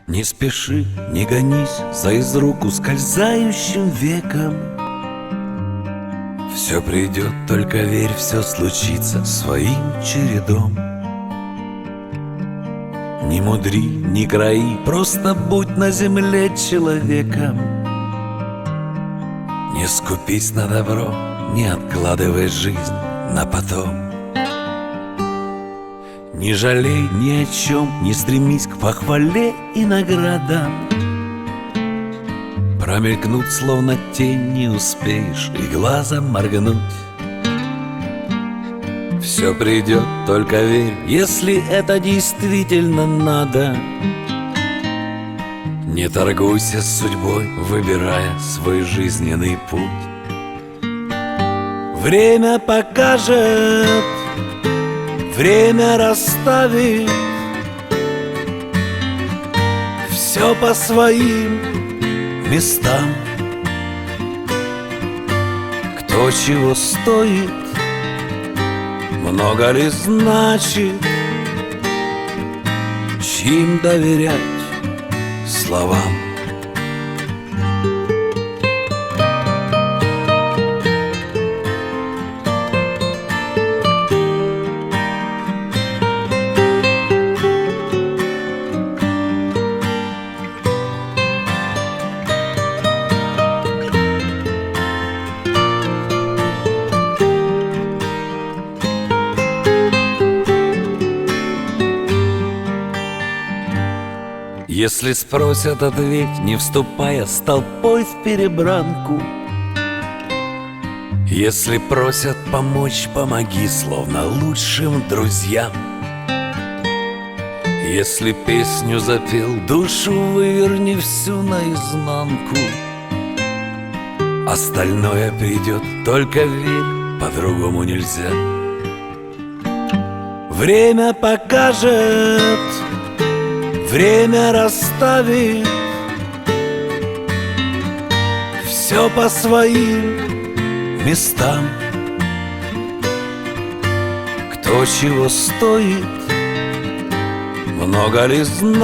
Не спеши, не гонись за из рук ускользающим веком. Все придет, только верь, все случится своим чередом. Не мудри, не краи, просто будь на земле человеком. Не скупись на добро, не откладывай жизнь на потом. Не жалей ни о чем, не стремись к похвале и наградам. Промелькнуть, словно тень, не успеешь и глазом моргнуть. Все придет, только верь, если это действительно надо. Не торгуйся с судьбой, выбирая свой жизненный путь. Время покажет, время расставит все по своим местам. Кто чего стоит, много ли значит, чьим доверять словам. Если спросят, ответь, не вступая с толпой в перебранку. Если просят помочь, помоги, словно лучшим друзьям. Если песню запел, душу выверни всю наизнанку. Остальное придет, только верь, по-другому нельзя. Время покажет, время расставит все по своим местам. Кто чего стоит, много ли знает.